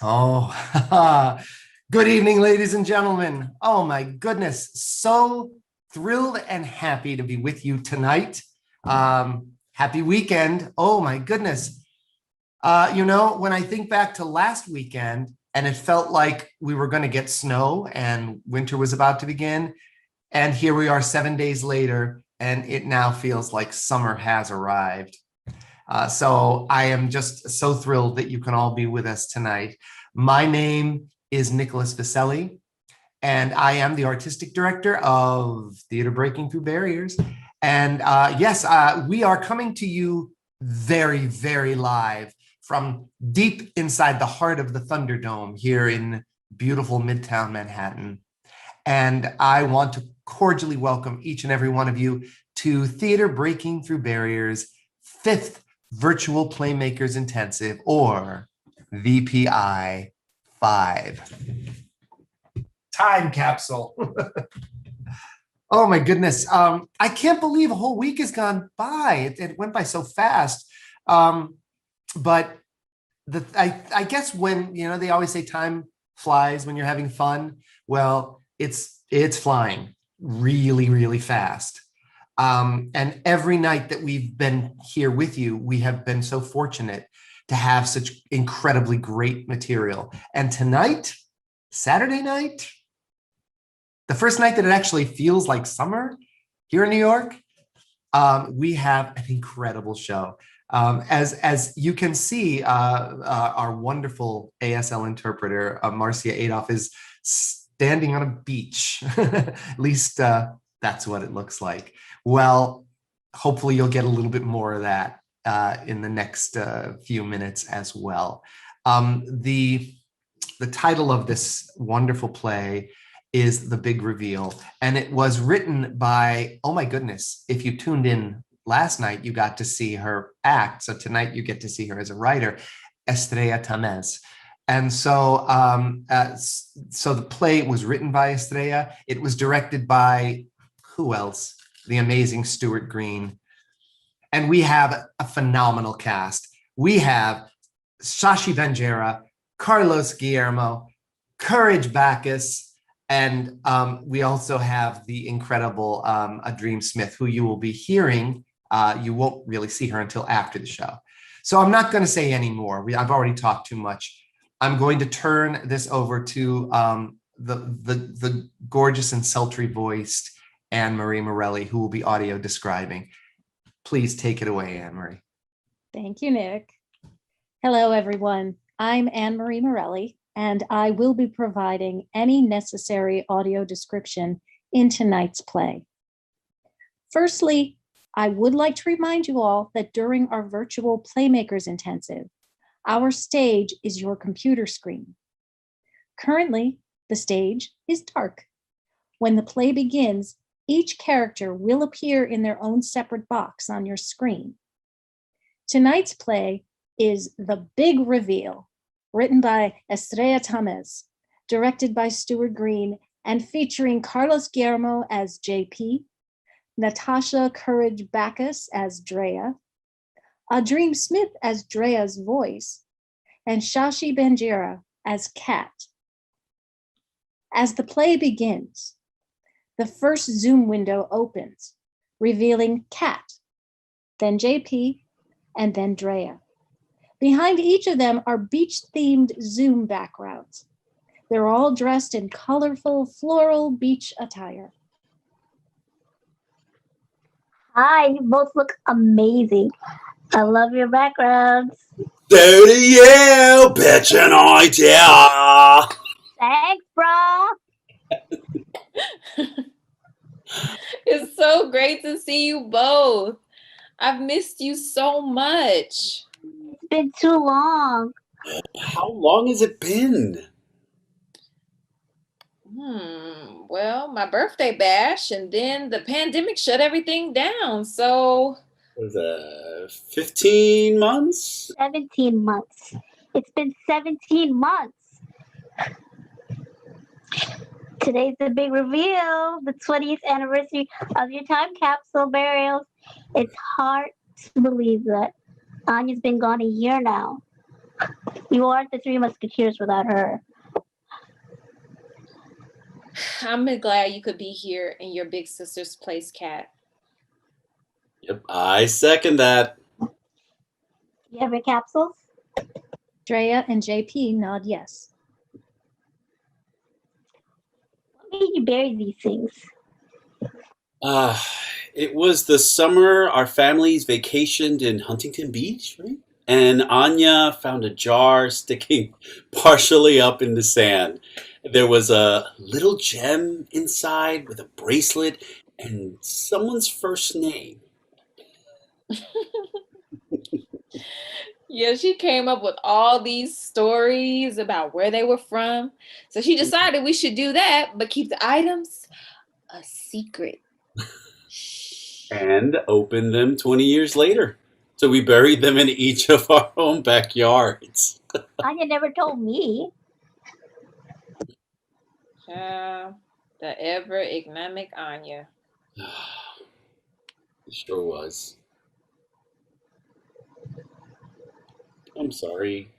Oh, good evening, ladies and gentlemen. Oh my goodness, so thrilled and happy to be with you tonight. Happy weekend. Oh my goodness. When I think back to last weekend and it felt like we were going to get snow and winter was about to begin, and here we are 7 days later, and it now feels like summer has arrived. So I am just so thrilled that you can all be with us tonight. My name is Nicholas Viselli, and I am the artistic director of Theater Breaking Through Barriers. And yes, we are coming to you very, very live from deep inside the heart of the Thunderdome here in beautiful Midtown Manhattan. And I want to cordially welcome each and every one of you to Theater Breaking Through Barriers' 5th Virtual Playmakers Intensive, or VPI 5. Time capsule. Oh my goodness. I can't believe a whole week has gone by. It went by so fast. But I guess when, they always say time flies when you're having fun. Well, it's flying really, really fast. And every night that we've been here with you, we have been so fortunate to have such incredibly great material. And tonight, Saturday night, the first night that it actually feels like summer here in New York, we have an incredible show. As you can see, our wonderful ASL interpreter, Marcia Adolf, is standing on a beach. At least that's what it looks like. Well, hopefully you'll get a little bit more of that in the next few minutes as well. The title of this wonderful play is The Big Reveal, and it was written by, oh my goodness, if you tuned in last night, you got to see her act. So tonight you get to see her as a writer, ESTRELLA Tamez. And so, so the play was written by Estrella. It was directed by, who else? The amazing Stuart Green. And we have a phenomenal cast. We have Shashi Bangera, Carlos Guillermo, Courage Bacchus, and we also have the incredible AhDream Smith, who you will be hearing. You won't really see her until after the show. So I'm not going to say any more. I've already talked too much. I'm going to turn this over to the gorgeous and sultry voiced Anne-Marie Morelli, who will be audio describing. Please take it away, Anne-Marie. Thank you, Nick. Hello, everyone. I'm Anne-Marie Morelli, and I will be providing any necessary audio description in tonight's play. Firstly, I would like to remind you all that during our virtual Playmakers Intensive, our stage is your computer screen. Currently, the stage is dark. When the play begins, each character will appear in their own separate box on your screen. Tonight's play is The Big Reveal, written by ESTRELLA Tamez, directed by Stuart Green, and featuring Carlos Guillermo as JP, Natasha Courage Bacchus as Drea, AhDream Smith as Drea's voice, and Shashi Bangera as Kat. As the play begins, the first Zoom window opens, revealing Kat, then JP, and then Drea. Behind each of them are beach-themed Zoom backgrounds. They're all dressed in colorful floral beach attire. Hi, you both look amazing. I love your backgrounds. So do you, bitch and idea. Thanks, bro. It's so great to see you both. I've missed you so much. It's been too long. How long has it been? Well, my birthday bash, and then the pandemic shut everything down, so... Was it 15 months? 17 months. It's been 17 months. Today's the big reveal, the 20th anniversary of your time capsule burials. It's hard to believe that Anya's been gone a year now. You aren't the Three Musketeers without her. I'm glad you could be here in your big sister's place, Kat. Yep, I second that. You have your capsules? Drea and JP nod yes. What made you bury these things? It was the summer our families vacationed in Huntington Beach, right? And Anya found a jar sticking partially up in the sand. There was a little gem inside with a bracelet and someone's first name. Yeah, she came up with all these stories about where they were from. So she decided we should do that, but keep the items a secret. And opened them 20 years later. So we buried them in each of our own backyards. Anya never told me. Yeah, the ever enigmatic Anya. It sure was. I'm sorry.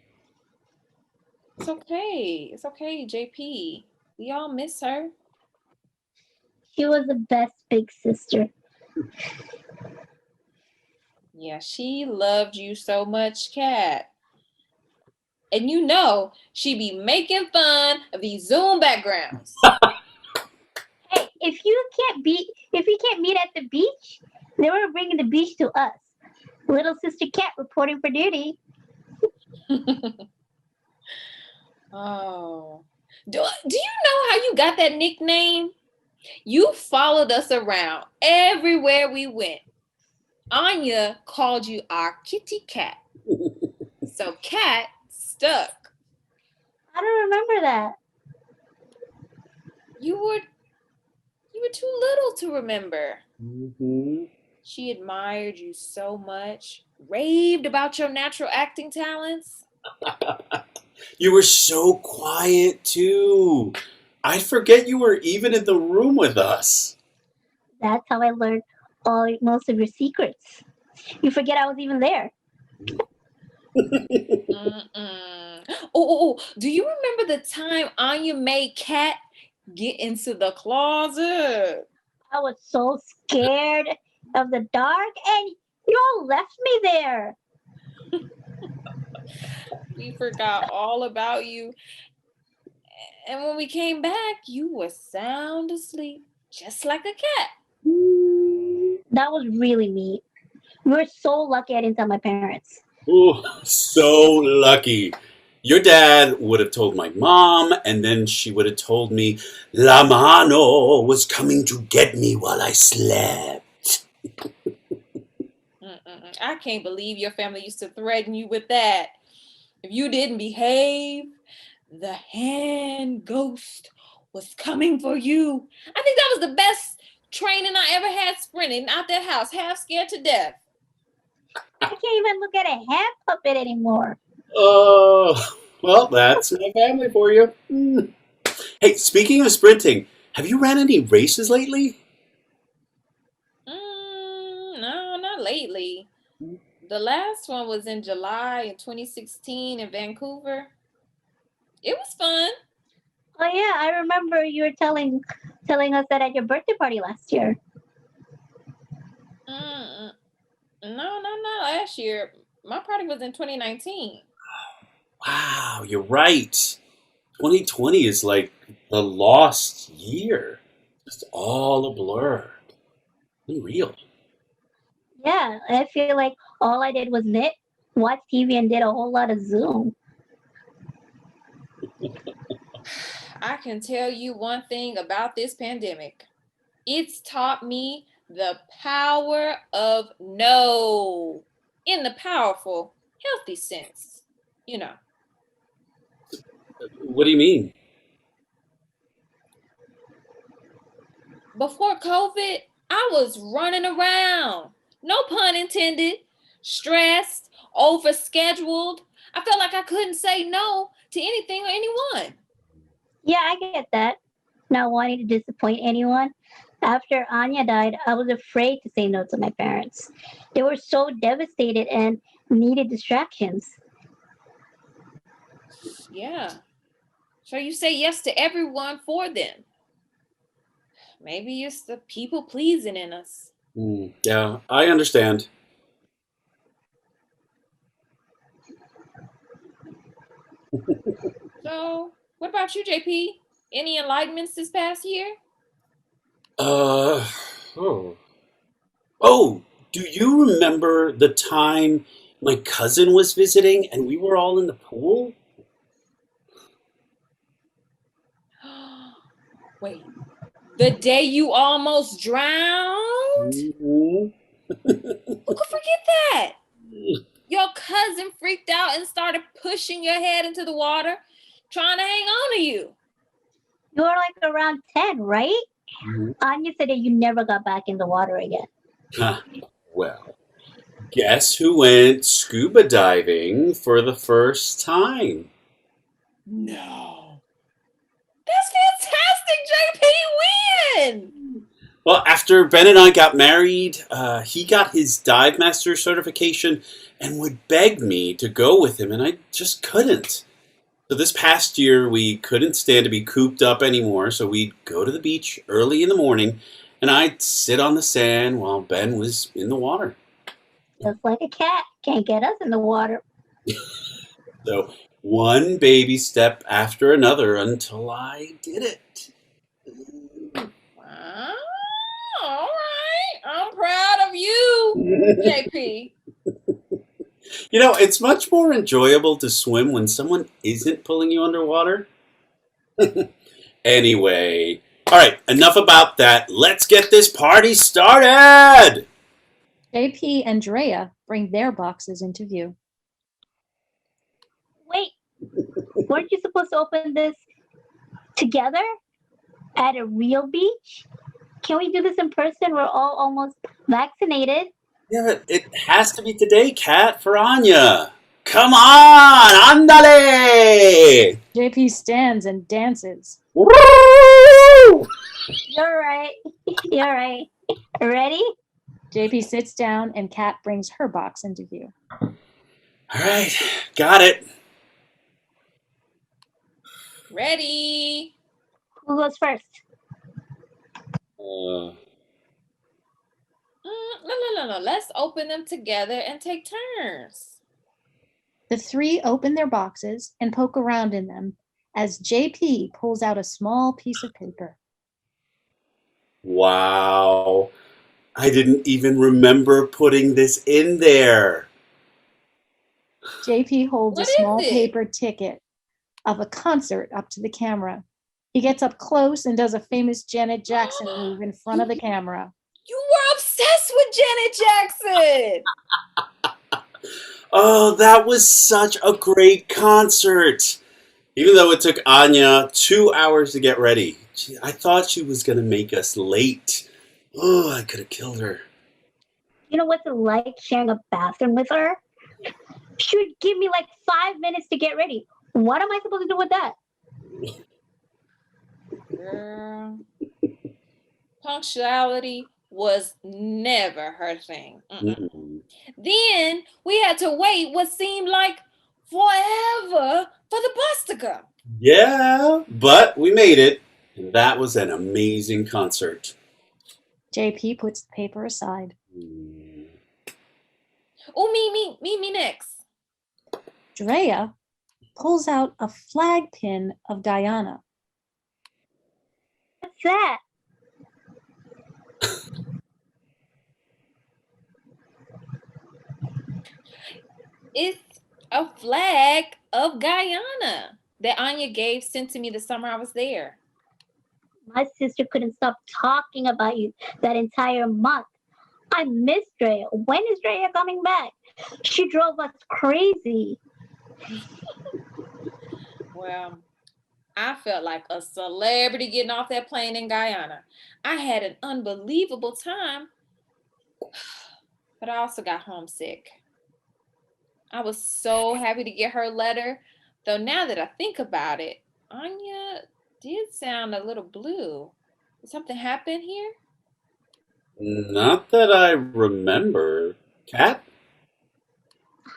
It's okay. It's okay, JP. We all miss her. She was the best big sister. Yeah, she loved you so much, Kat. And you know she be making fun of these Zoom backgrounds. Hey, if you can't meet at the beach, they were bringing the beach to us. Little sister Cat reporting for duty. Oh. Do you know how you got that nickname? You followed us around everywhere we went. Anya called you our kitty cat. So Cat stuck. I don't remember that. You were too little to remember. Mm-hmm. She admired you so much, raved about your natural acting talents. You were so quiet too. I forget you were even in the room with us. That's how I learned most of your secrets. You forget I was even there. Oh, do you remember the time Anya made Cat get into the closet? I was so scared of the dark, and you all left me there. We forgot all about you. And when we came back, you were sound asleep, just like a cat. That was really me. We were so lucky I didn't tell my parents. Ooh, so lucky. Your dad would have told my mom, and then she would have told me La Mano was coming to get me while I slept. I can't believe your family used to threaten you with that. If you didn't behave, the hand ghost was coming for you. I think that was the best training I ever had, sprinting out that house, half scared to death. I can't even look at a hand puppet anymore. Oh, well, that's my family for you. Hey, speaking of sprinting, have you ran any races lately? No, not lately. The last one was in July in 2016 in Vancouver. It was fun. Oh yeah, I remember you were telling us that at your birthday party last year. No, not last year. My party was in 2019. Wow, you're right. 2020 is like the lost year. Just all a blur. Unreal. Yeah, I feel like all I did was knit, watch TV, and did a whole lot of Zoom. I can tell you one thing about this pandemic. It's taught me the power of no in the powerful, healthy sense. You know. What do you mean? Before COVID, I was running around. No pun intended. Stressed, overscheduled. I felt like I couldn't say no to anything or anyone. Yeah, I get that. Not wanting to disappoint anyone. After Anya died, I was afraid to say no to my parents. They were so devastated and needed distractions. Yeah. So you say yes to everyone for them. Maybe it's the people pleasing in us. Yeah, I understand. So, what about you, JP? Any enlightenments this past year? Uh, oh. Oh, do you remember the time my cousin was visiting and we were all in the pool? Wait, the day you almost drowned? Mhm. Who could forget that? Your cousin freaked out and started pushing your head into the water, trying to hang on to you. You were like around 10, right? Mhm. Anya said that you never got back in the water again. Huh. Well, guess who went scuba diving for the first time? No. That's fantastic, JP. Win! Well, after Ben and I got married, he got his dive master certification and would beg me to go with him, and I just couldn't. So this past year, we couldn't stand to be cooped up anymore, so we'd go to the beach early in the morning, and I'd sit on the sand while Ben was in the water. Just like a cat. Can't get us in the water. So one baby step after another until I did it. Wow. All right. I'm proud of you, JP. You know, it's much more enjoyable to swim when someone isn't pulling you underwater. Anyway, all right, enough about that. Let's get this party started. JP and Drea bring their boxes into view. Wait, weren't you supposed to open this together at a real beach? Can we do this in person? We're all almost vaccinated. Yeah, but it has to be today, Kat, for Anya. Come on, andale! JP stands and dances. Woo! You're right. You're right. Ready? JP sits down and Kat brings her box into view. All right, got it. Ready? Who goes first? Uh, No. Let's open them together and take turns. The three open their boxes and poke around in them as JP pulls out a small piece of paper. wow, I didn't even remember putting this in there. JP holds What a is small it? paper ticket of a concert up to the camera. He gets up close and does a famous Janet Jackson move in front of the camera. You were obsessed with Janet Jackson. Oh, that was such a great concert. Even though it took Anya 2 hours to get ready, I thought she was going to make us late. Oh, I could have killed her. You know what's it like sharing a bathroom with her? She would give me like 5 minutes to get ready. What am I supposed to do with that? Girl, punctuality was never her thing. Mm-mm. Then we had to wait what seemed like forever for the bus to go. Yeah, but we made it, and that was an amazing concert. JP puts the paper aside. Mm. Oh, me next. Drea pulls out a flag pin of Guyana. What's that? It's a flag of Guyana that Anya sent to me the summer I was there. My sister couldn't stop talking about you that entire month. I miss Drea. When is Drea coming back? She drove us crazy. Well, I felt like a celebrity getting off that plane in Guyana. I had an unbelievable time, but I also got homesick. I was so happy to get her letter, though now that I think about it, Anya did sound a little blue. Did something happen here? Not that I remember. Kat?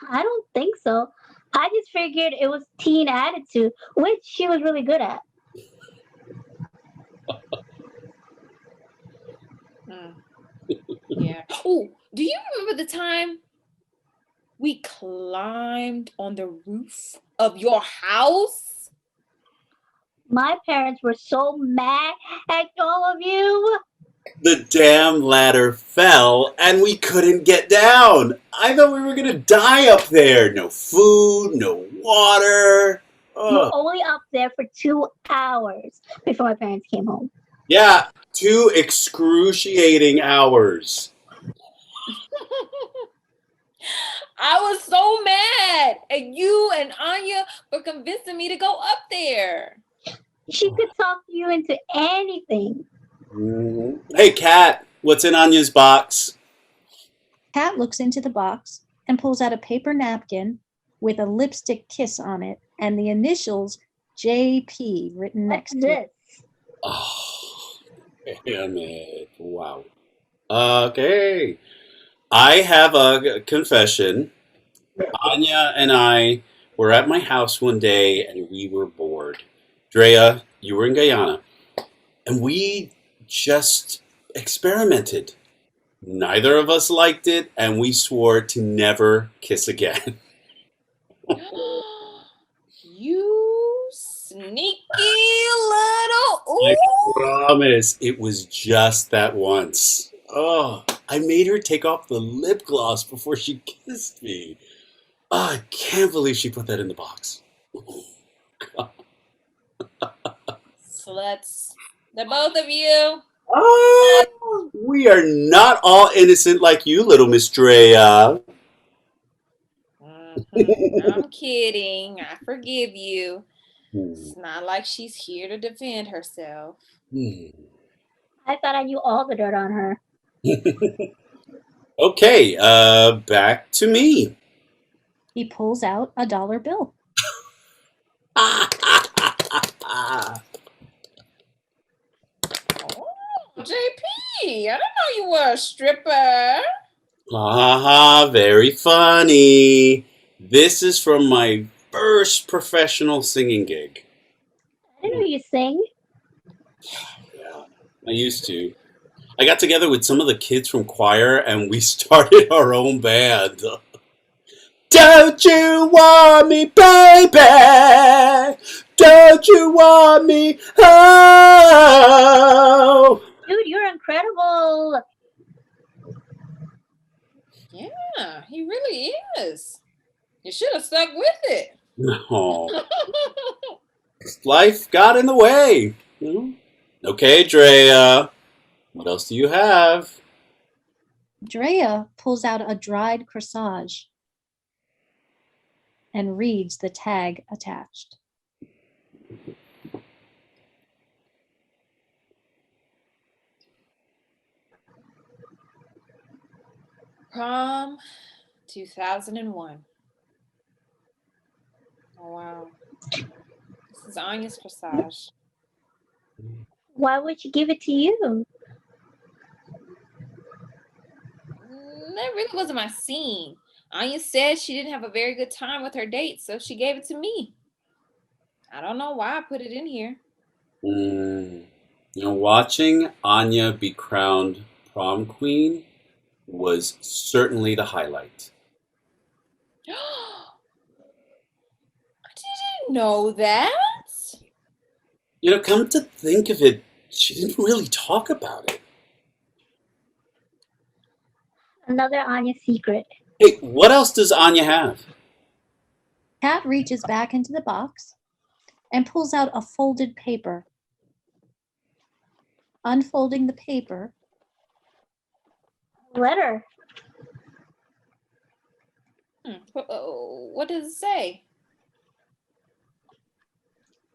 I don't think so. I just figured it was teen attitude, which she was really good at. Yeah. Oh, do you remember the time we climbed on the roof of your house? My parents were so mad at all of you. The damn ladder fell and we couldn't get down. I thought we were gonna die up there. No food, no water. You were Oh. only up there for 2 hours before my parents came home. Yeah, 2 excruciating hours. I was so mad at you and Anya for convincing me to go up there. She could talk you into anything. Hey, Kat, what's in Anya's box? Kat looks into the box and pulls out a paper napkin with a lipstick kiss on it and the initials JP written next to it. Oh, damn it. Wow. Okay. I have a confession. Anya and I were at my house one day and we were bored. Drea, you were in Guyana. And we just experimented. Neither of us liked it, and we swore to never kiss again. You sneaky little. I Ooh. promise it was just that once. Oh, I made her take off the lip gloss before she kissed me. Oh, I can't believe she put that in the box. Sluts. The both of you. Oh, we are not all innocent like you, little Miss Drea. I'm kidding. I forgive you. It's not like she's here to defend herself. I thought I knew all the dirt on her. Okay, back to me. He pulls out a dollar bill. Oh, JP, I didn't know you were a stripper. Very funny. This is from my first professional singing gig. I didn't know you sing. Yeah, I used to. I got together with some of the kids from choir and we started our own band. Don't you want me, baby? Don't you want me? Oh. Dude, you're incredible. Yeah, he really is. You should have stuck with it. Oh. Life got in the way. Okay, Drea. What else do you have? Drea pulls out a dried corsage and reads the tag attached. Prom 2001. Oh, wow. This is Anya's corsage. Why would she give it to you? That really wasn't my scene. Anya said she didn't have a very good time with her date, so she gave it to me. I don't know why I put it in here. Watching Anya be crowned prom queen was certainly the highlight. I didn't know that. Come to think of it, she didn't really talk about it. Another Anya secret. Hey, what else does Anya have? Kat reaches back into the box and pulls out a folded paper. Unfolding the paper, Letter. What does it say?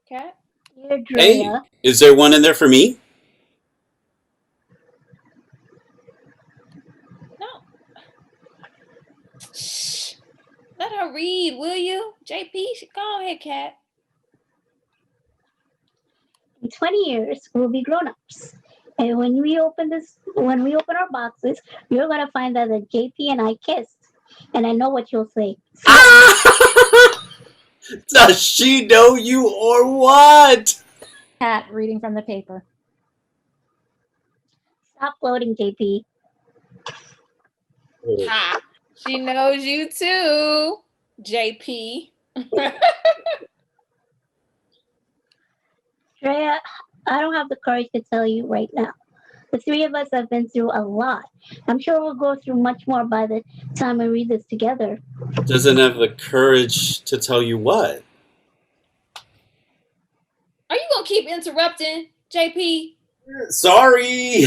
Kat? Dear Drea. Hey, is there one in there for me? No. Shh. Let her read, will you? JP, go ahead, Kat. In 20 years, we'll be grown-ups. And when we open our boxes, you're gonna find that the JP and I kissed. And I know what you'll say. Does she know you or what? Cat reading from the paper. Stop floating, JP. Ha! She knows you too, JP. Drea, I don't have the courage to tell you right now. The three of us have been through a lot. I'm sure we'll go through much more by the time we read this together. Doesn't have the courage to tell you what? Are you gonna keep interrupting, JP? Sorry.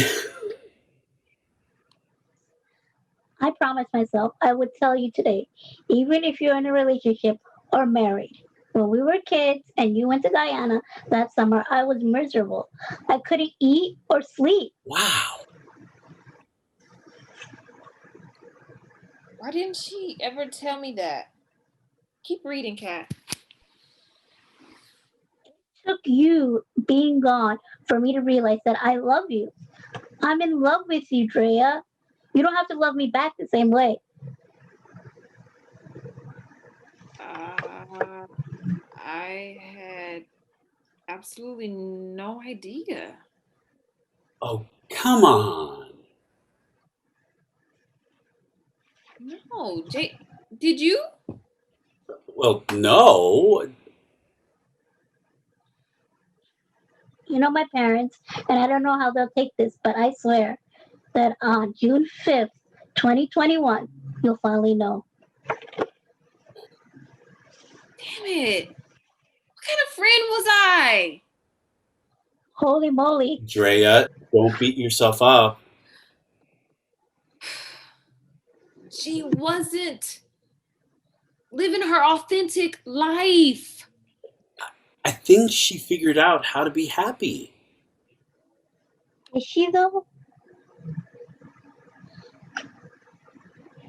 I promised myself I would tell you today, even if you're in a relationship or married. When we were kids and you went to Guyana that summer, I was miserable. I couldn't eat or sleep. Wow. Why didn't she ever tell me that? Keep reading, Kat. It took you being gone for me to realize that I love you. I'm in love with you, Drea. You don't have to love me back the same way. I had absolutely no idea. Oh, come on. No, did you? Well, no. You know my parents, and I don't know how they'll take this, but I swear that on June 5th, 2021, you'll finally know. Damn it. What kind of friend was I? Holy moly. Drea, don't beat yourself up. She wasn't living her authentic life. I think she figured out how to be happy. Is she though?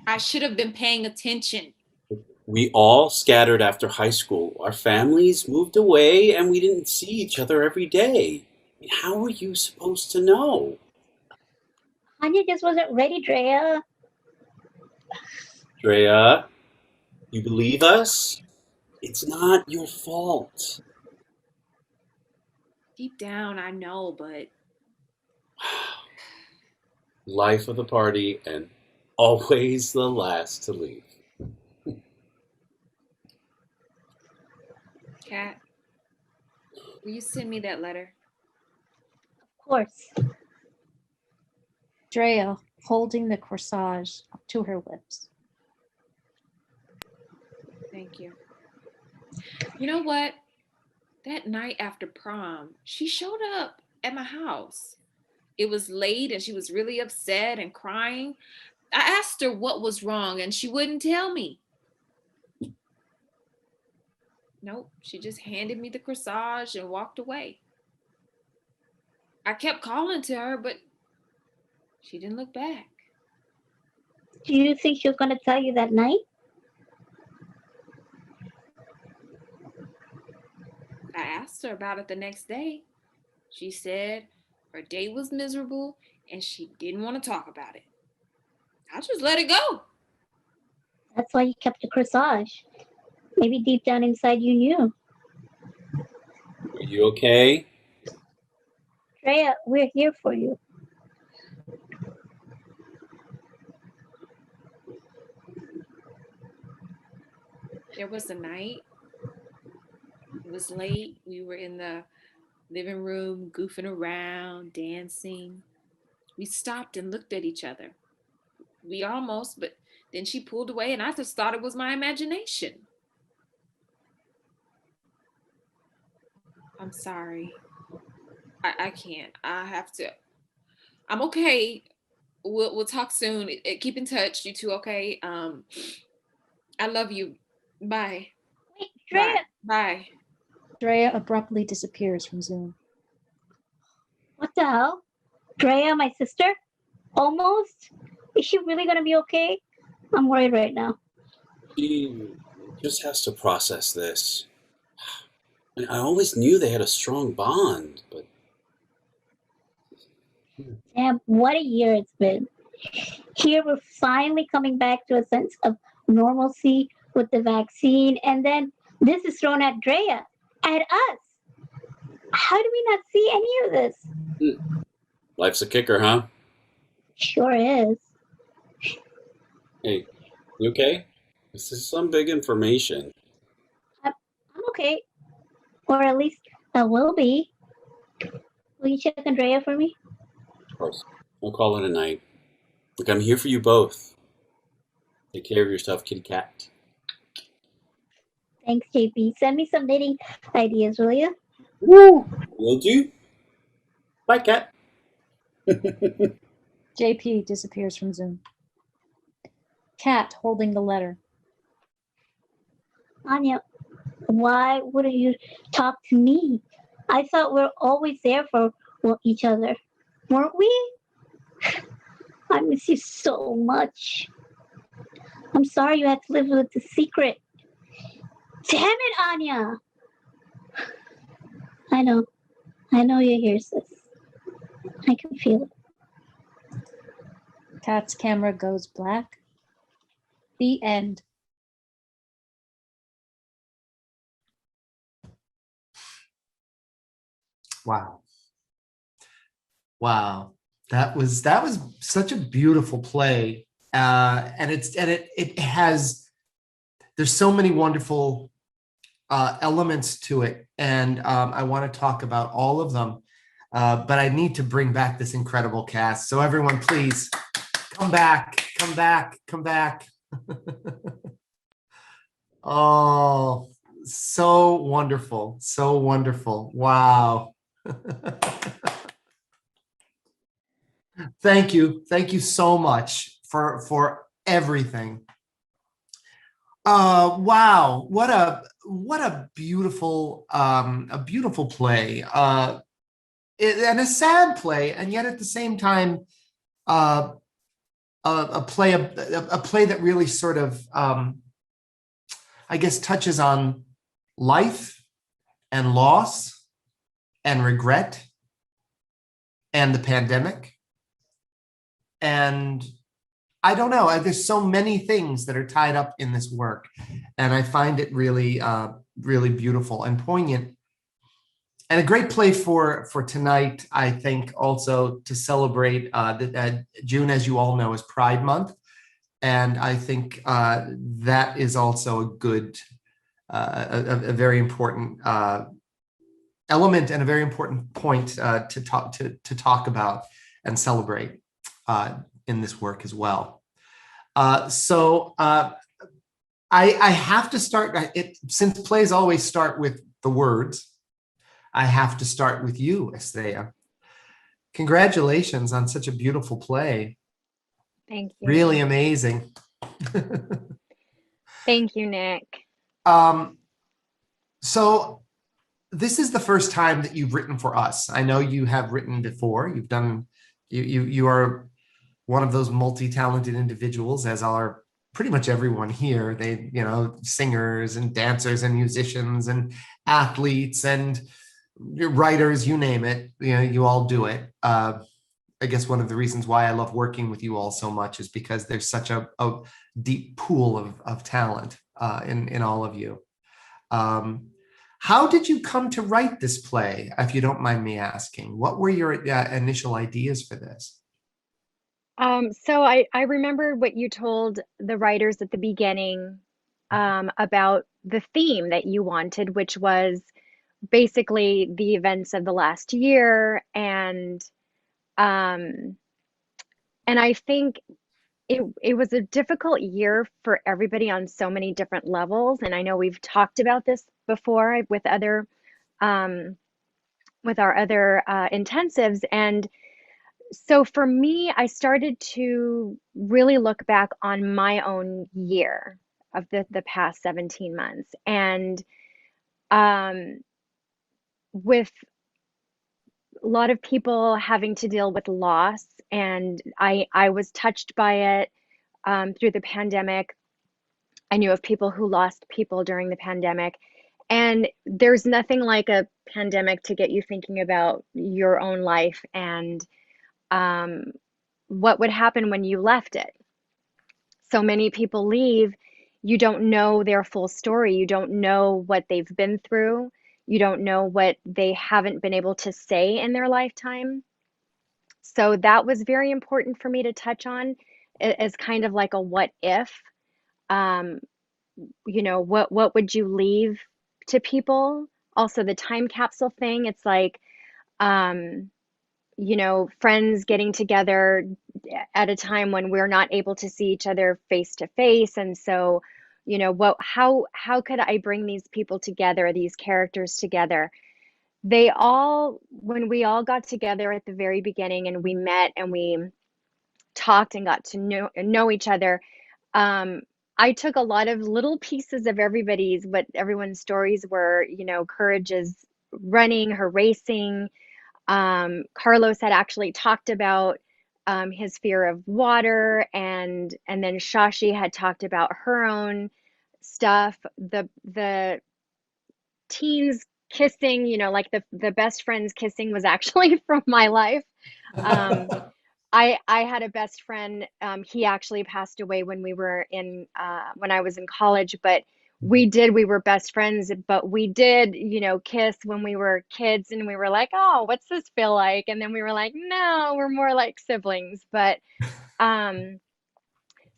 I should have been paying attention. We all scattered after high school. Our families moved away and we didn't see each other every day. How were you supposed to know? Anya just wasn't ready, Drea. Drea, you believe us? It's not your fault. Deep down, I know, but Life of the party and always the last to leave. Kat, will you send me that letter? Of course. Drea holding the corsage up to her lips. Thank you. You know what? That night after prom, she showed up at my house. It was late and she was really upset and crying. I asked her what was wrong and she wouldn't tell me. Nope, she just handed me the corsage and walked away. I kept calling to her, but she didn't look back. Do you think she was going to tell you that night? I asked her about it the next day. She said her day was miserable and she didn't want to talk about it. I just let it go. That's why you kept the corsage. Maybe deep down inside you knew. Are you okay? Drea, we're here for you. There was a night. It was late. We were in the living room, goofing around, dancing. We stopped and looked at each other. We almost, but then she pulled away and I just thought it was my imagination. I'm sorry. I can't. I have to. I'm okay. We'll talk soon. Keep in touch. You two, okay? I love you. Bye. Wait, Drea. Bye. Drea abruptly disappears from Zoom. What the hell? Drea, my sister? Almost? Is she really going to be okay? I'm worried right now. She just has to process this. And I always knew they had a strong bond, but Damn, what a year it's been. Here we're finally coming back to a sense of normalcy with the vaccine, and then This is thrown at Drea, at us. How do we not see any of this? Life's a kicker, huh? Sure is. Hey, you okay? This is some big information. I'm okay. Or at least I will be. Will you check Andrea for me? Of course. I'll call it a night. Look, I'm here for you both. Take care of yourself, kitty cat. Thanks, JP. Send me some knitting ideas, will you? Woo! Will do. Bye, cat. JP disappears from Zoom. Cat holding the letter. Anya, why wouldn't you talk to me? I thought we are always there for each other. Weren't we? I miss you so much. I'm sorry you had to live with the secret. Damn it, Anya! I know you hear sis. I can feel it. Cat's camera goes black. The end. Wow. Wow. That was such a beautiful play. And it has, there's so many wonderful elements to it. And I want to talk about all of them. But I need to bring back this incredible cast. So everyone, please come back, come back, come back. Oh, so wonderful. So wonderful. Wow. Thank you. Thank you so much for everything. Wow. What a beautiful play. And a sad play, and yet at the same time, a play that really sort of, I guess, touches on life and loss and regret and the pandemic. And I don't know, there's so many things that are tied up in this work, and I find it really, really beautiful and poignant. And a great play for tonight, I think, also to celebrate June, as you all know, is Pride Month. And I think that is also a good, a very important element and a very important point to talk about and celebrate in this work as well. So I have to start, since plays always start with the words, I have to start with you, Estrella. Congratulations on such a beautiful play. Thank you. Really amazing. Thank you, Nick. So this is the first time that you've written for us. I know you have written before. You've done, you are one of those multi-talented individuals, as are pretty much everyone here. They, singers and dancers and musicians and athletes and writers, you name it, you all do it. I guess one of the reasons why I love working with you all so much is because there's such a deep pool of talent in all of you. How did you come to write this play, if you don't mind me asking? What were your initial ideas for this? So I remember what you told the writers at the beginning about the theme that you wanted, which was basically the events of the last year, and I think it was a difficult year for everybody on so many different levels. And I know we've talked about this before with other with our other intensives. And so for me, I started to really look back on my own year of the past 17 months. And with a lot of people having to deal with loss, and I was touched by it through the pandemic. I knew of people who lost people during the pandemic. And there's nothing like a pandemic to get you thinking about your own life and what would happen when you left it. So many people leave you don't know their full story. You don't know what they've been through. You don't know what they haven't been able to say in their lifetime. So that was very important for me to touch on as kind of like a what if. Um, what would you leave to people? Also, the time capsule thing, it's like, um, friends getting together at a time when we're not able to see each other face to face. And so, how could I bring these people together, these characters together? When we all got together at the very beginning and we met and we talked and got to know each other, um, I took a lot of little pieces of what everyone's stories were. Courage is running, her racing. Carlos had actually talked about his fear of water, and then Shashi had talked about her own stuff. The teens kissing, like the best friends kissing was actually from my life. Um, I had a best friend. He actually passed away when I was in college, but we were best friends, but we did, kiss when we were kids, and we were like, oh, what's this feel like? And then we were like, no, we're more like siblings. But um,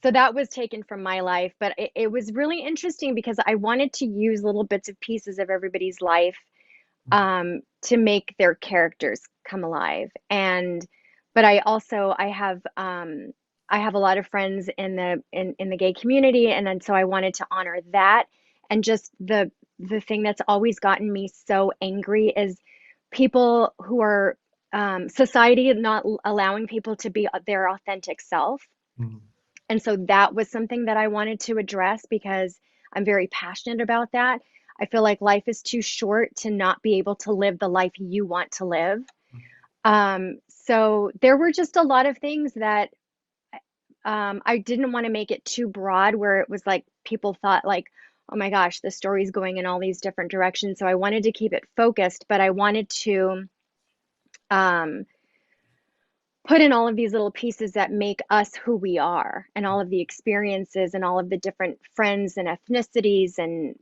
so that was taken from my life, but it was really interesting because I wanted to use little bits of pieces of everybody's life to make their characters come alive. But I have a lot of friends in the gay community, and then so I wanted to honor that. And just the thing that's always gotten me so angry is people who are society not allowing people to be their authentic self. Mhm. And so that was something that I wanted to address because I'm very passionate about that. I feel like life is too short to not be able to live the life you want to live. So there were just a lot of things that I didn't want to make it too broad where it was like people thought like, oh my gosh, the story's going in all these different directions. So I wanted to keep it focused, but I wanted to um, put in all of these little pieces that make us who we are, and all of the experiences and all of the different friends and ethnicities and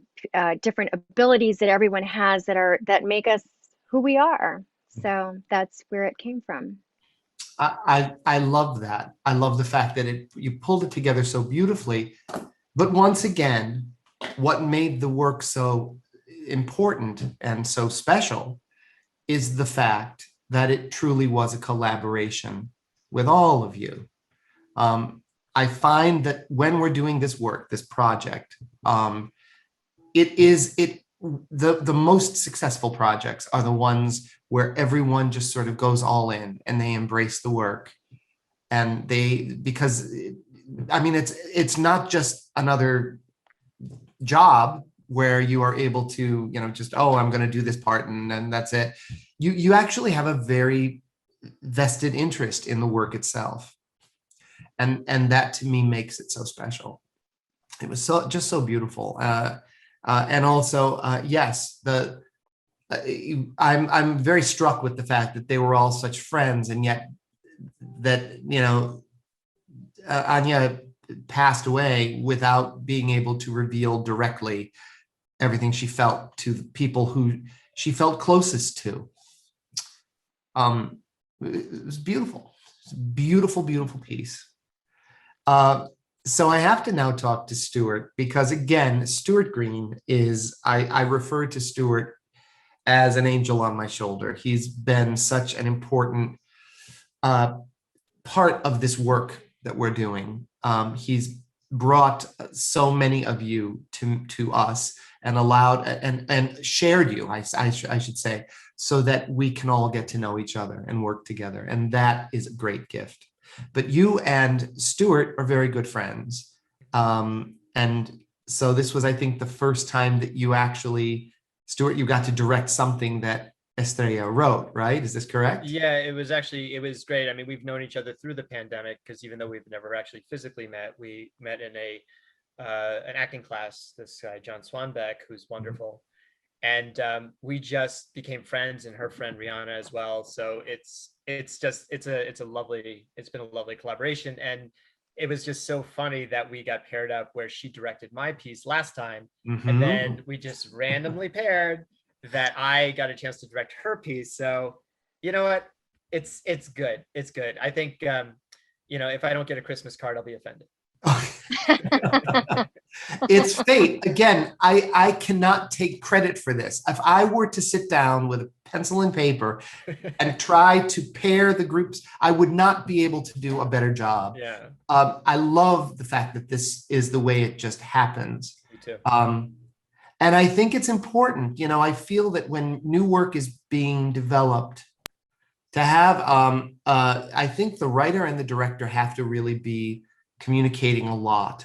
different abilities that everyone has that make us who we are. So that's where it came from. I love that. I love the fact that you pulled it together so beautifully. But once again, what made the work so important and so special is the fact that it truly was a collaboration with all of you. I find that when we're doing this work, this project, the most successful projects are the ones where everyone just sort of goes all in and they embrace the work. And because I mean, it's not just another job where you are able to, just, oh, I'm going to do this part and then that's it. You actually have a very vested interest in the work itself. And that to me makes it so special. It was so beautiful. And also, yes, I'm very struck with the fact that they were all such friends, and yet that Anya passed away without being able to reveal directly everything she felt to the people who she felt closest to. It was beautiful. It's a beautiful, beautiful piece. So I have to now talk to Stuart because, again, Stuart Green is, I refer to Stuart as an angel on my shoulder. He's been such an important part of this work that we're doing. He's brought so many of you to us and allowed and shared you, I should say, so that we can all get to know each other and work together. And that is a great gift. But you and Stuart are very good friends. And so this was, I think, the first time that you actually, Stuart, you got to direct something that Estrella wrote, right? Is this correct? Yeah, it was great. I mean, we've known each other through the pandemic because even though we've never actually physically met, we met in an acting class. This guy, John Swanbeck, who's wonderful. And we just became friends, and her friend Rihanna as well. So it's been a lovely collaboration. And it was just so funny that we got paired up where she directed my piece last time, Mhm. and then we just randomly paired that I got a chance to direct her piece. So you know what? It's good. It's good. I think if I don't get a Christmas card, I'll be offended. It's fate. Again, I cannot take credit for this. If I were to sit down with a pencil and paper and try to pair the groups, I would not be able to do a better job. Yeah. I love the fact that this is the way it just happens. Me too. And I think it's important. I feel that when new work is being developed, to have, I think the writer and the director have to really be communicating a lot.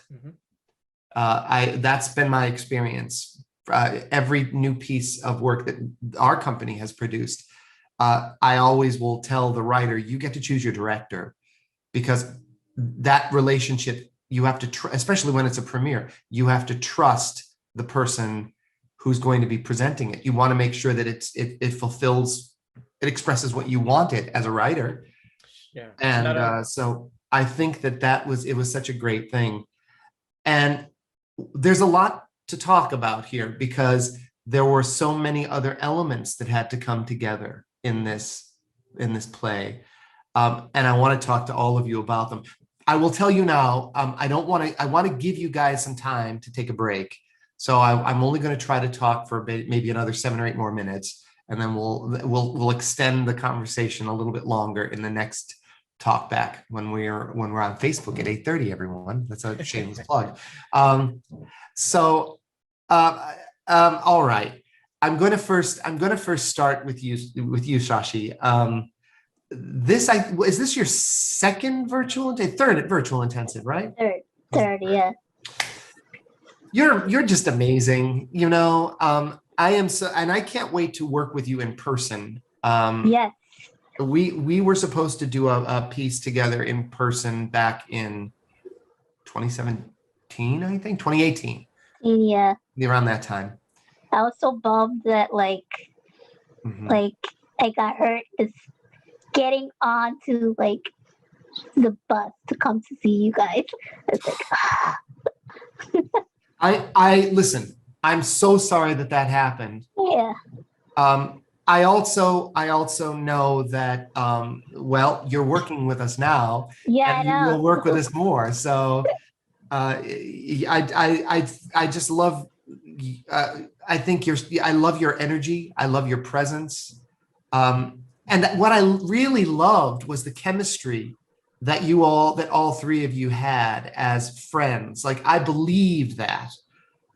That's been my experience. Every new piece of work that our company has produced, I always will tell the writer, you get to choose your director, because that relationship, you have to, especially when it's a premiere, you have to trust the person who's going to be presenting it. You want to make sure that it fulfills, it expresses what you wanted as a writer. Yeah. And so I think it was such a great thing. And there's a lot to talk about here because there were so many other elements that had to come together in this play. And I want to talk to all of you about them. I will tell you now, I want to give you guys some time to take a break. So I'm only going to try to talk for maybe another 7 or 8 more minutes, and then we'll extend the conversation a little bit longer in the next talk back when we're on Facebook at 8:30. Everyone, that's a shameless plug. All right. I'm going to first start with you, Shashi. Is this your third virtual intensive, right? Third, yeah. You're just amazing. I am so, and I can't wait to work with you in person. Yes. We were supposed to do a piece together in person back in 2017, I think 2018. Yeah. Around that time. I was so bummed that like I got hurt is getting onto like the bus to come to see you guys. It's like I listen, I'm so sorry that happened. Yeah. I also know that well, you're working with us now. Yeah, and I know. You will work with us more. So I just love. I love your energy. I love your presence. And what I really loved was the chemistry that all three of you had as friends. Like, I believed that.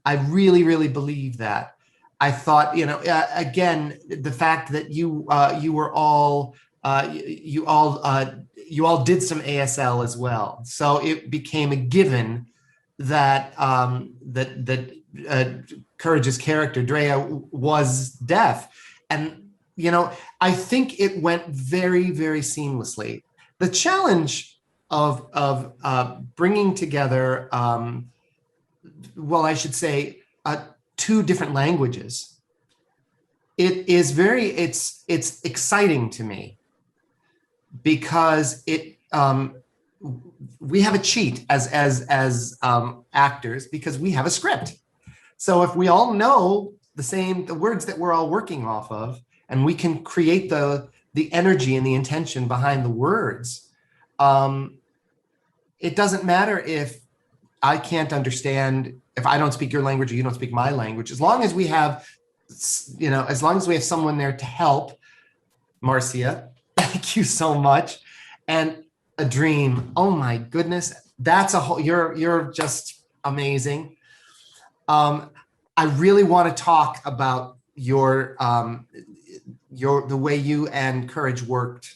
I really, really believed that. I thought, again, the fact that you all did some ASL as well. So it became a given that Courage's character, Drea, was deaf. And, I think it went very, very seamlessly. The challenge of bringing together, well, I should say, 2 different languages, it's exciting to me, because we have a cheat as actors, because we have a script. So if we all know the words that we're all working off of, and we can create the energy and the intention behind the words, it doesn't matter if I can't understand, if I don't speak your language or you don't speak my language, as long as we have someone there to help. Marcia, thank you so much. And AhDream, oh my goodness, you're just amazing. I really want to talk about the way you and Courage worked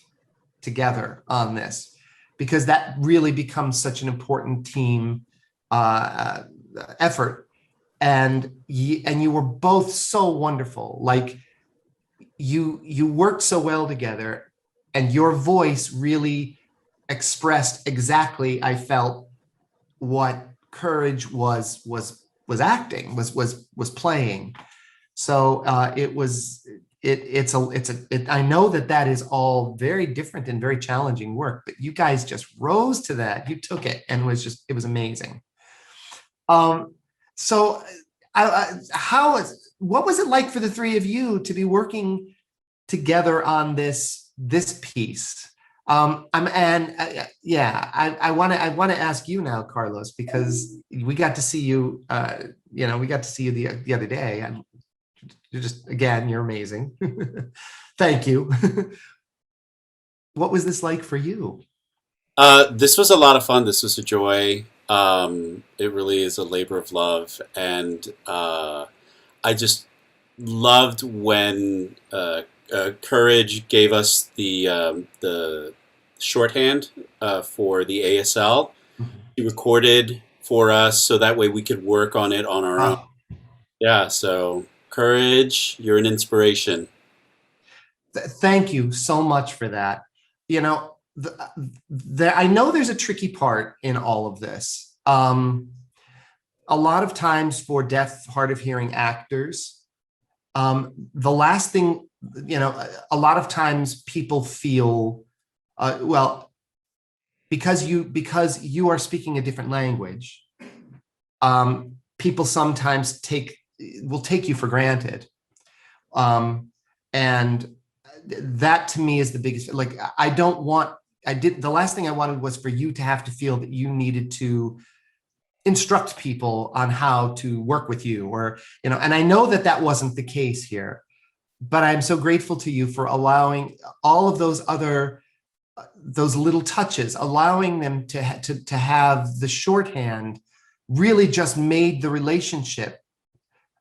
together on this, because that really becomes such an important team effort. And you were both so wonderful. Like, you worked so well together, and your voice really expressed exactly, I felt, what Courage was acting, was playing. So it was I know that is all very different and very challenging work, but you guys just rose to that. You took it and it was amazing. So what was it like for the three of you to be working together on this piece? I want to ask you now, Carlos, because we got to see you, we got to see you the other day, and you're just, again, you're amazing. Thank you. What was this like for you? This was a lot of fun. This was a joy. It really is a labor of love, and I just loved when Courage gave us the shorthand for the ASL. He recorded for us so that way we could work on it on our own. Yeah, so Courage, you're an inspiration. Thank you so much for that. You know, I know there's a tricky part in all of this. A lot of times for deaf, hard of hearing actors, the last thing, a lot of times people feel, well, because you are speaking a different language, people sometimes will take you for granted. And that to me is the biggest, like, the last thing I wanted was for you to have to feel that you needed to instruct people on how to work with you, or, and I know that wasn't the case here, but I'm so grateful to you for allowing all of those little touches, allowing them to have the shorthand really just made the relationship.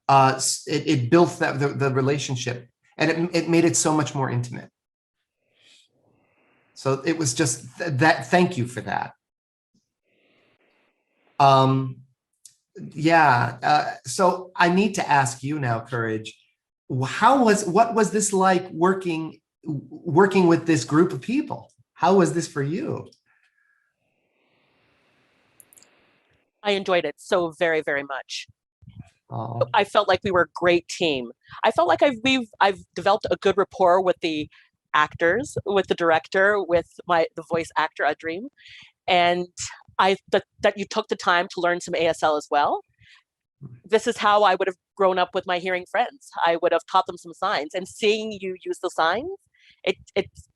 It built the relationship, and it made it so much more intimate. So it was just that. Thank you for that. So I need to ask you now, Courage, what was this like working with this group of people? How was this for you? I enjoyed it so very, very much. Oh. I felt like we were a great team. I felt like I've developed a good rapport with the actors, with the director, with the voice actor, AhDream, and that you took the time to learn some ASL as well. This is how I would have grown up with my hearing friends. I would have taught them some signs, and seeing you use the signs,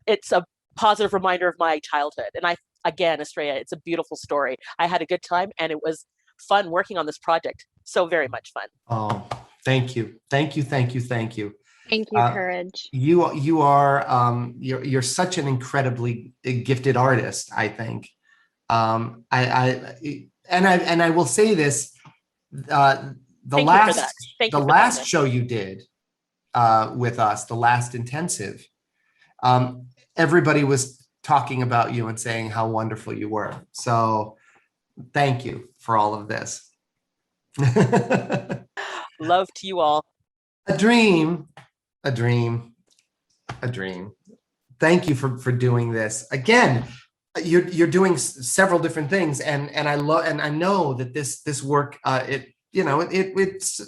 it's a positive reminder of my childhood. And again, Estrella, it's a beautiful story. I had a good time, and it was fun working on this project. So very much fun. Oh, thank you. Thank you. Thank you. Thank you. Thank you, Courage. You are you're such an incredibly gifted artist, I think. I will say this, the last show you did with us, the last intensive, everybody was talking about you and saying how wonderful you were. So thank you for all of this. Love to you all. AhDream. Thank you for doing this. Again, you're doing several different things, and I know that this work, it's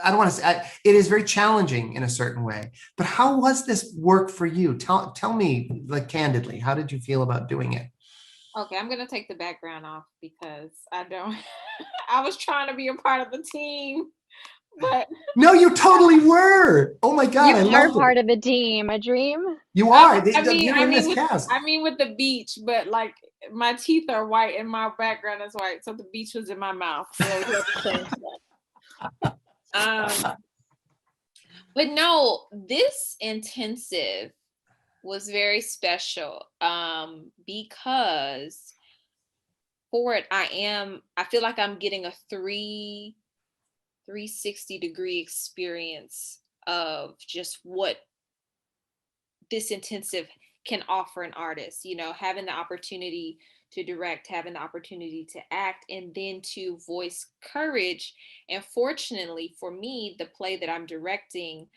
I don't want to say, it is very challenging in a certain way, but how was this work for you? Tell me, like, candidly, how did you feel about doing it? Okay, I'm gonna take the background off because I don't. I was trying to be a part of the team, but no, you totally were. Oh my God, you are part of the team. AhDream. You are. I mean, with the beach, but like my teeth are white and my background is white, so the beach was in my mouth. But no, this intensive was very special because for it, I feel like I'm getting a 360-degree experience of just what this intensive can offer an artist, having the opportunity to direct, having the opportunity to act, and then to voice Courage. And fortunately for me, the play that I'm directing,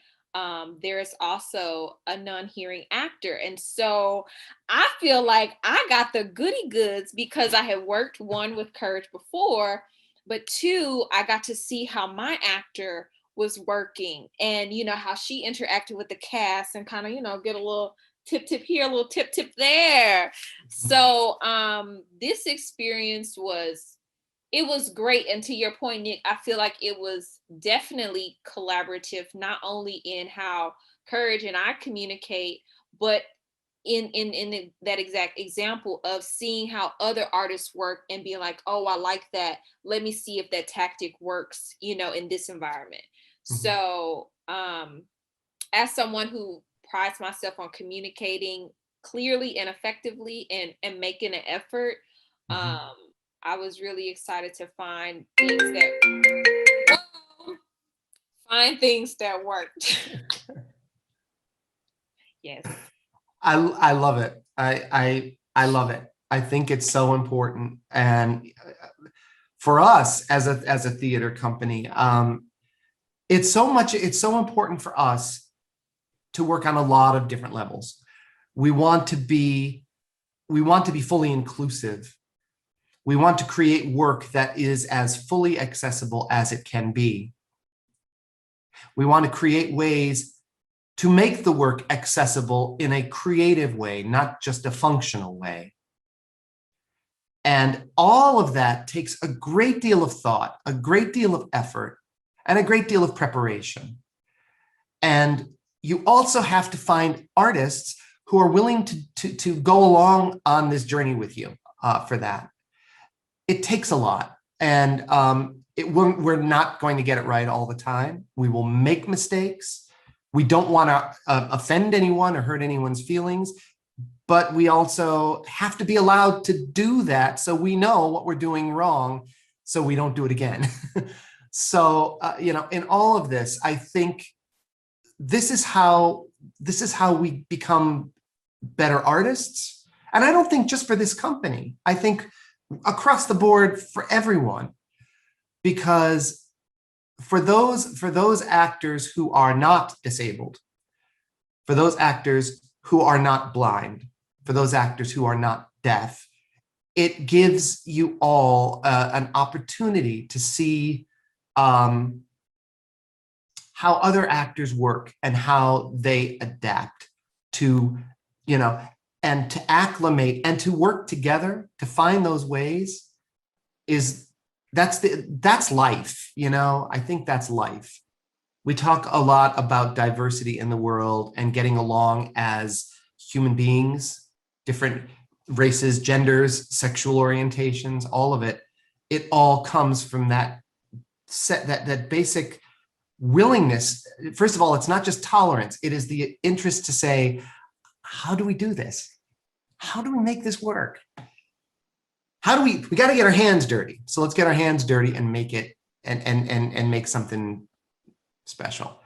there is also a non-hearing actor. And so I feel like I got the goody goods because I had worked, one, with Courage before, but two, I got to see how my actor was working, and how she interacted with the cast and kind of get a little tip here, a little tip there. So this experience was great. And to your point, Nick, I feel like it was definitely collaborative, not only in how Courage and I communicate, but in that exact example of seeing how other artists work and being like, oh, I like that. Let me see if that tactic works, in this environment. So as someone who prides myself on communicating clearly and effectively and making an effort, I was really excited to find things that worked. Yes. I love it. I love it. I think it's so important. And for us as a theater company, it's so important for us to work on a lot of different levels. We want to be fully inclusive. We want to create work that is as fully accessible as it can be. We want to create ways to make the work accessible in a creative way, not just a functional way. And all of that takes a great deal of thought, a great deal of effort, and a great deal of preparation. And you also have to find artists who are willing to go along on this journey with you for that. It takes a lot, and we're not going to get it right all the time. We will make mistakes. We don't want to offend anyone or hurt anyone's feelings, but we also have to be allowed to do that so we know what we're doing wrong so we don't do it again. So, in all of this, I think this is how we become better artists. And I don't think just for this company, I think across the board for everyone, because for those actors who are not disabled, for those actors who are not blind, for those actors who are not deaf, it gives you all an opportunity to see how other actors work and how they adapt to, and to acclimate and to work together to find those ways that's life. I think that's life. We talk a lot about diversity in the world and getting along as human beings, different races, genders, sexual orientations, all of it. It all comes from that basic willingness. First of all, it's not just tolerance. It is the interest to say, how do we do this? How do we make this work? We got to get our hands dirty. So let's get our hands dirty and make it and make something special.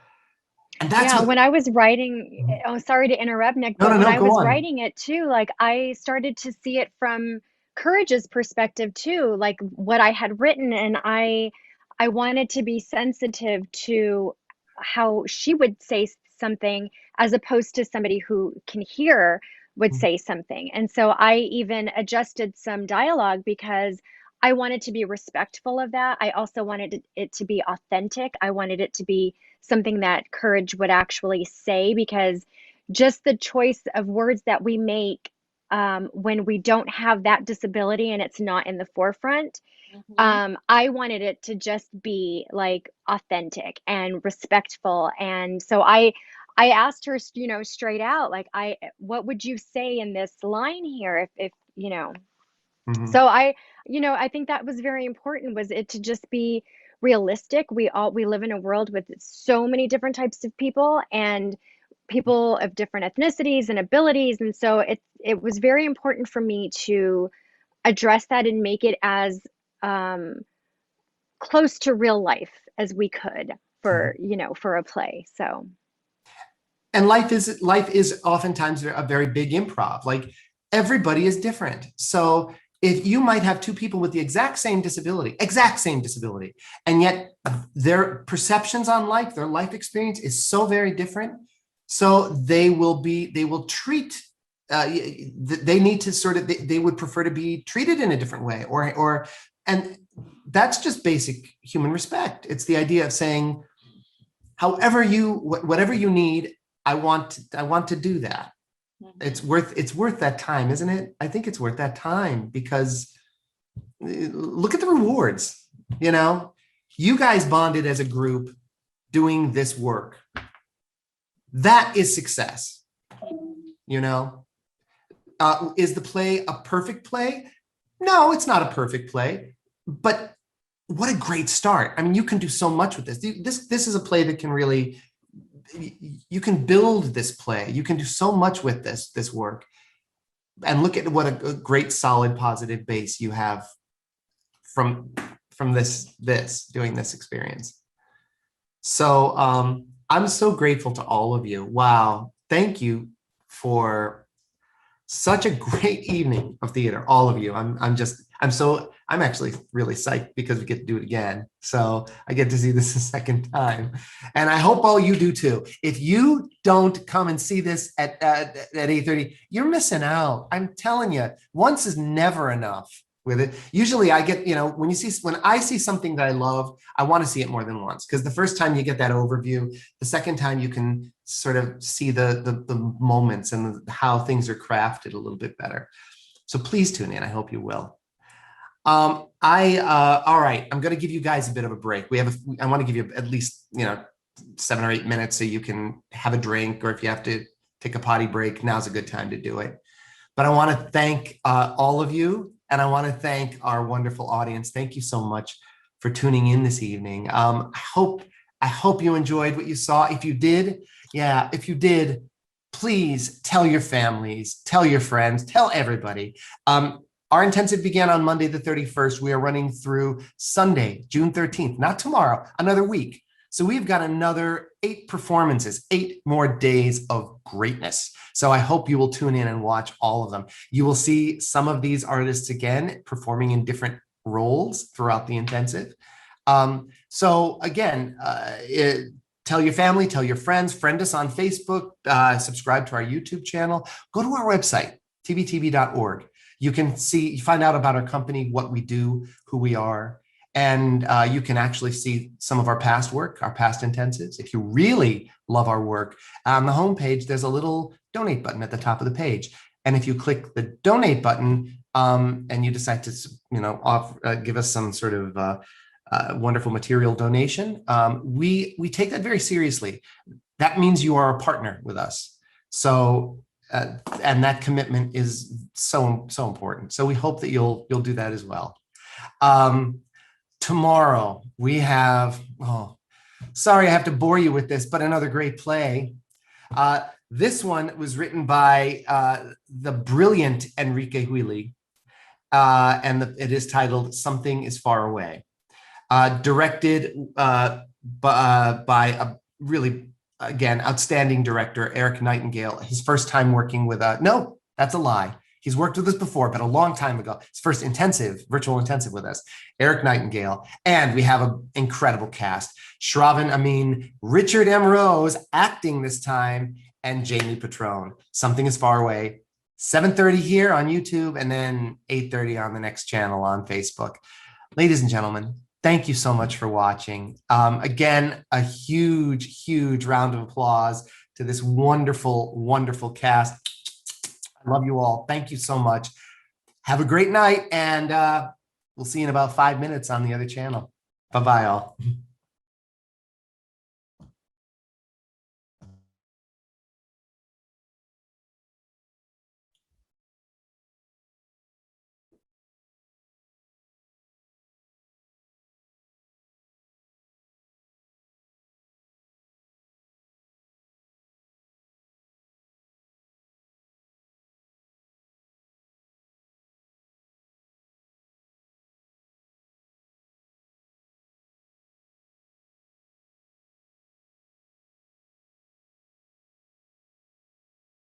And that's when I was writing, oh, sorry to interrupt, Nick, but when I was writing it too, like I started to see it from Courage's perspective too, like what I had written, and I wanted to be sensitive to how she would say something as opposed to somebody who can hear would say something. And so I even adjusted some dialogue because I wanted to be respectful of that. I also wanted it to be authentic. I wanted it to be something that Courage would actually say, because just the choice of words that we make when we don't have that disability and it's not in the forefront, I wanted it to just be like authentic and respectful. And so I asked her, straight out, like, what would you say in this line here if So I think that was very important, was it to just be realistic. We live in a world with so many different types of people and people of different ethnicities and abilities. And so it was very important for me to address that and make it as close to real life as we could for a play. So, and life is oftentimes a very big improv. Like, everybody is different. So if you might have two people with the exact same disability, and yet their perceptions on life, their life experience is so very different. So they will treat, they need to sort of, they would prefer to be treated in a different way, and that's just basic human respect. It's the idea of saying, however whatever you need, I want to do that. It's worth that time, isn't it? I think it's worth that time because look at the rewards. You know, you guys bonded as a group doing this work. That is success. You know, is the play a perfect play? No, it's not a perfect play, but what a great start. I mean, you can do so much with this. This is a play that can really, you can build this play. You can do so much with this work. And look at what a great, solid, positive base you have from doing this experience. So I'm so grateful to all of you. Wow. Thank you for such a great evening of theater, all of you. I'm actually really psyched because we get to do it again. So I get to see this a second time. And I hope all you do too. If you don't come and see this at 8:30, you're missing out. I'm telling you, once is never enough with it. Usually I get, when I see something that I love, I want to see it more than once, because the first time you get that overview, the second time you can sort of see the moments and how things are crafted a little bit better. So please tune in. I hope you will. All right, I'm going to give you guys a bit of a break. I want to give you at least, 7 or 8 minutes so you can have a drink, or if you have to take a potty break, now's a good time to do it. But I want to thank all of you, and I want to thank our wonderful audience. Thank you so much for tuning in this evening. I hope you enjoyed what you saw. If you did, please tell your families, tell your friends, tell everybody. Our intensive began on Monday, the 31st. We are running through Sunday, June 13th, not tomorrow, another week. So we've got another 8 performances, 8 more days of greatness. So I hope you will tune in and watch all of them. You will see some of these artists again performing in different roles throughout the intensive. So again, tell your family, tell your friends, friend us on Facebook, subscribe to our YouTube channel, go to our website, tvtv.org. You can find out about our company, what we do, who we are, and you can actually see some of our past work, our past intensives. If you really love our work, on the homepage, there's a little donate button at the top of the page. And if you click the donate button and you decide to, give us some sort of wonderful material donation, we take that very seriously. That means you are a partner with us. So, and that commitment is so important. So we hope that you'll do that as well. Tomorrow we have, sorry I have to bore you with this, but another great play. This one was written by the brilliant Enrique Huili, and it is titled Something is Far Away. Directed by a really, again, outstanding director, Eric Nightingale. His first time working with, no, that's a lie. He's worked with us before, but a long time ago. His first virtual intensive with us, Eric Nightingale. And we have an incredible cast. Shravan Amin, Richard M. Rose acting this time, and Jamie Patrone. Something is Far Away. 7:30 here on YouTube, and then 8:30 on the next channel on Facebook. Ladies and gentlemen, thank you so much for watching. Again, a huge round of applause to this wonderful, wonderful cast. I love you all. Thank you so much. Have a great night, and we'll see you in about 5 minutes on the other channel. Bye-bye, all.